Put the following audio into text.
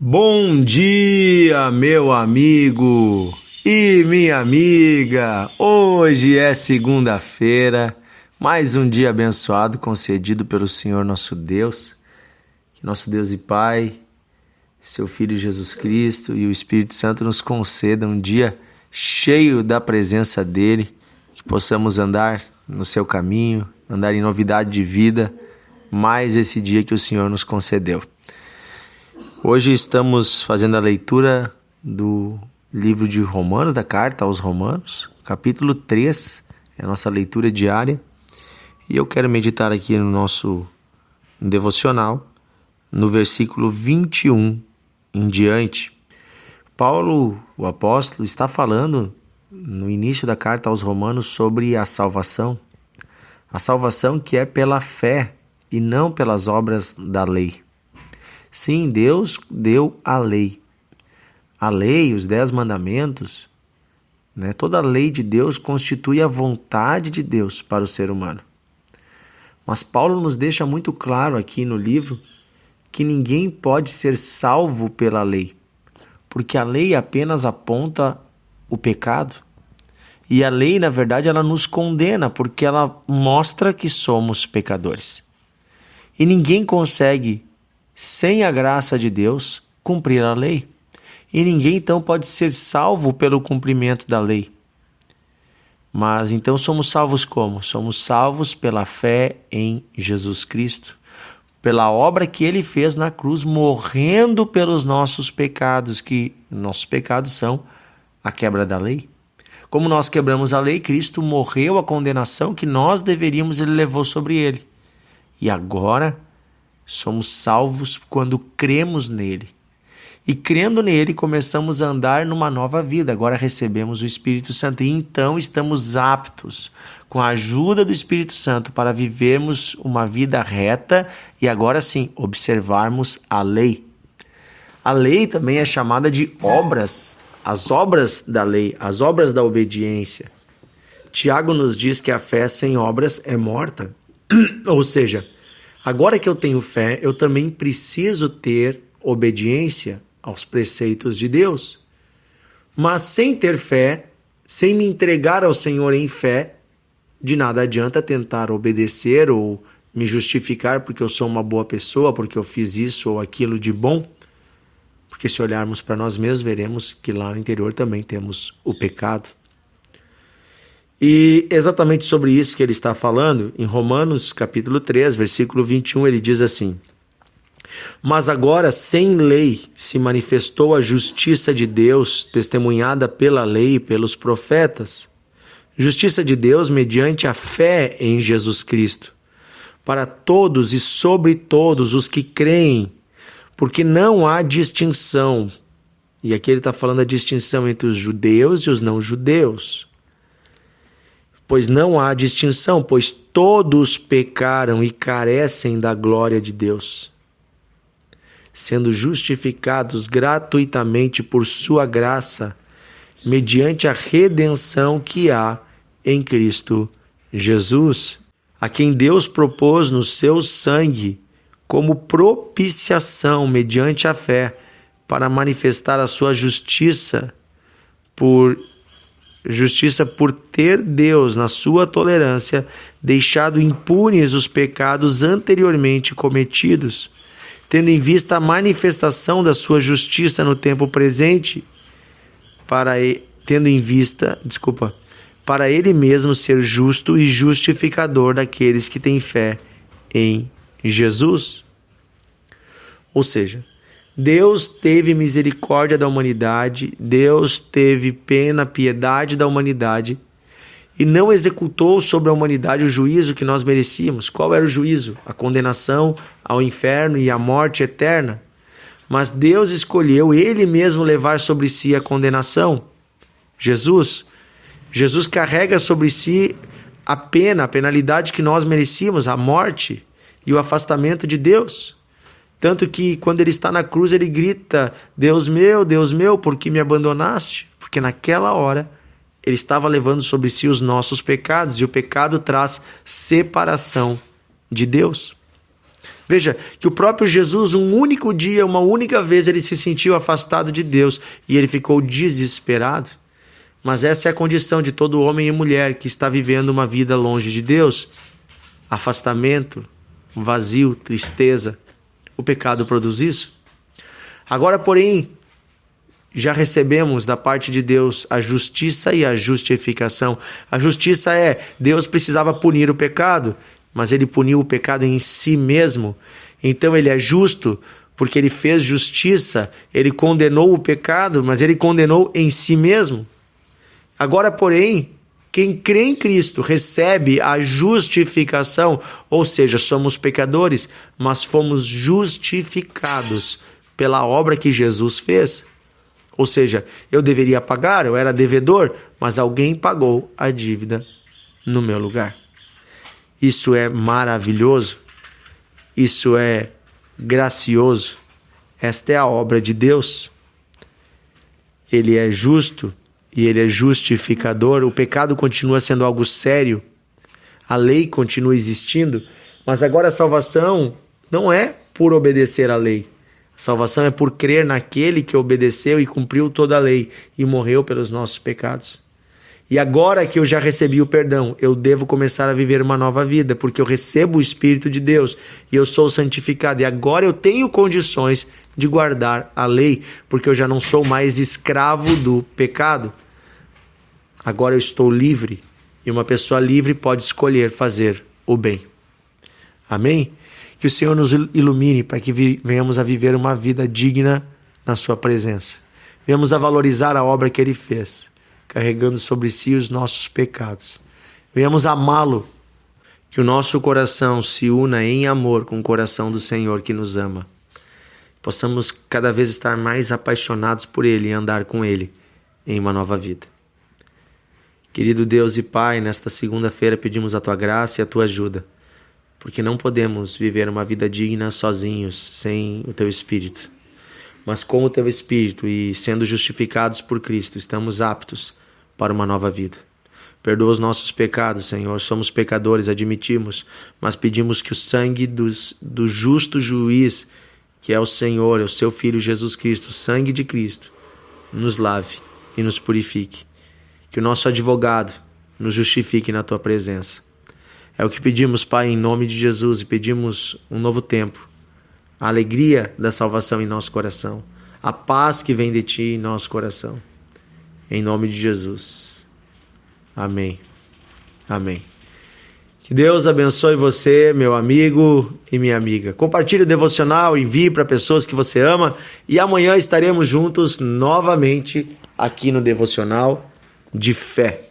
Bom dia, meu amigo e minha amiga! Hoje é segunda-feira, mais um dia abençoado concedido pelo Senhor nosso Deus. Que nosso Deus e Pai, seu Filho Jesus Cristo e o Espírito Santo nos concedam um dia cheio da presença dEle, que possamos andar no seu caminho, andar em novidade de vida, mais esse dia que o Senhor nos concedeu. Hoje estamos fazendo a leitura do livro de Romanos, da carta aos Romanos, capítulo 3, é a nossa leitura diária. E eu quero meditar aqui no nosso devocional, no versículo 21 em diante. Paulo, o apóstolo, está falando no início da carta aos Romanos sobre a salvação. A salvação que é pela fé e não pelas obras da lei. Sim, Deus deu a lei. A lei, os 10 mandamentos, toda a lei de Deus constitui a vontade de Deus para o ser humano. Mas Paulo nos deixa muito claro aqui no livro que ninguém pode ser salvo pela lei, porque a lei apenas aponta o pecado. E a lei, na verdade, ela nos condena, porque ela mostra que somos pecadores. E ninguém consegue, sem a graça de Deus, cumprir a lei. E ninguém então pode ser salvo pelo cumprimento da lei. Mas então somos salvos como? Somos salvos pela fé em Jesus Cristo, pela obra que Ele fez na cruz, morrendo pelos nossos pecados, que nossos pecados são a quebra da lei. Como nós quebramos a lei, Cristo morreu a condenação que nós deveríamos, Ele levou sobre Ele. E agora somos salvos quando cremos nele. E crendo nele, começamos a andar numa nova vida. Agora recebemos o Espírito Santo e então estamos aptos, com a ajuda do Espírito Santo, para vivermos uma vida reta e agora sim, observarmos a lei. A lei também é chamada de obras, as obras da lei, as obras da obediência. Tiago nos diz que a fé sem obras é morta. Ou seja, agora que eu tenho fé, eu também preciso ter obediência aos preceitos de Deus. Mas sem ter fé, sem me entregar ao Senhor em fé, de nada adianta tentar obedecer ou me justificar porque eu sou uma boa pessoa, porque eu fiz isso ou aquilo de bom. Porque se olharmos para nós mesmos, veremos que lá no interior também temos o pecado. E exatamente sobre isso que ele está falando, em Romanos capítulo 3, versículo 21, ele diz assim: mas agora sem lei se manifestou a justiça de Deus, testemunhada pela lei e pelos profetas. Justiça de Deus mediante a fé em Jesus Cristo, para todos e sobre todos os que creem, porque não há distinção. E aqui ele está falando da distinção entre os judeus e os não-judeus. Pois não há distinção, pois todos pecaram e carecem da glória de Deus, sendo justificados gratuitamente por sua graça, mediante a redenção que há em Cristo Jesus, a quem Deus propôs no seu sangue como propiciação mediante a fé, para manifestar a sua justiça por ter Deus, na sua tolerância, deixado impunes os pecados anteriormente cometidos, tendo em vista a manifestação da sua justiça no tempo presente, para ele mesmo ser justo e justificador daqueles que têm fé em Jesus. Ou seja, Deus teve misericórdia da humanidade, Deus teve pena, piedade da humanidade e não executou sobre a humanidade o juízo que nós merecíamos. Qual era o juízo? A condenação ao inferno e à morte eterna. Mas Deus escolheu Ele mesmo levar sobre si a condenação. Jesus carrega sobre si a pena, a penalidade que nós merecíamos, a morte e o afastamento de Deus. Tanto que quando ele está na cruz, ele grita: Deus meu, por que me abandonaste? Porque naquela hora ele estava levando sobre si os nossos pecados, e o pecado traz separação de Deus. Veja que o próprio Jesus, um único dia, uma única vez, ele se sentiu afastado de Deus e ele ficou desesperado. Mas essa é a condição de todo homem e mulher que está vivendo uma vida longe de Deus. Afastamento, vazio, tristeza. O pecado produz isso. Agora, porém, já recebemos da parte de Deus a justiça e a justificação. A justiça é, Deus precisava punir o pecado, mas ele puniu o pecado em si mesmo. Então ele é justo, porque ele fez justiça, ele condenou o pecado, mas ele condenou em si mesmo. Agora, porém, quem crê em Cristo recebe a justificação, ou seja, somos pecadores, mas fomos justificados pela obra que Jesus fez. Ou seja, eu deveria pagar, eu era devedor, mas alguém pagou a dívida no meu lugar. Isso é maravilhoso, isso é gracioso, esta é a obra de Deus. Ele é justo e ele é justificador. O pecado continua sendo algo sério, a lei continua existindo, mas agora a salvação não é por obedecer à lei. A salvação é por crer naquele que obedeceu e cumpriu toda a lei e morreu pelos nossos pecados. E agora que eu já recebi o perdão, eu devo começar a viver uma nova vida, porque eu recebo o Espírito de Deus e eu sou santificado. E agora eu tenho condições de guardar a lei, porque eu já não sou mais escravo do pecado. Agora eu estou livre e uma pessoa livre pode escolher fazer o bem. Amém? Que o Senhor nos ilumine para que venhamos a viver uma vida digna na sua presença. Venhamos a valorizar a obra que Ele fez, carregando sobre si os nossos pecados. Venhamos amá-lo, que o nosso coração se una em amor com o coração do Senhor que nos ama. Possamos cada vez estar mais apaixonados por Ele e andar com Ele em uma nova vida. Querido Deus e Pai, nesta segunda-feira pedimos a Tua graça e a Tua ajuda, porque não podemos viver uma vida digna sozinhos, sem o Teu Espírito. Mas com o Teu Espírito e sendo justificados por Cristo, estamos aptos para uma nova vida. Perdoa os nossos pecados, Senhor. Somos pecadores, admitimos, mas pedimos que o sangue do justo juiz, que é o Senhor, é o Seu Filho Jesus Cristo, o sangue de Cristo, nos lave e nos purifique. Que o nosso advogado nos justifique na Tua presença. É o que pedimos, Pai, em nome de Jesus, e pedimos um novo tempo, a alegria da salvação em nosso coração, a paz que vem de Ti em nosso coração. Em nome de Jesus. Amém. Amém. Que Deus abençoe você, meu amigo e minha amiga. Compartilhe o devocional, envie para pessoas que você ama e amanhã estaremos juntos novamente aqui no Devocional de Fé.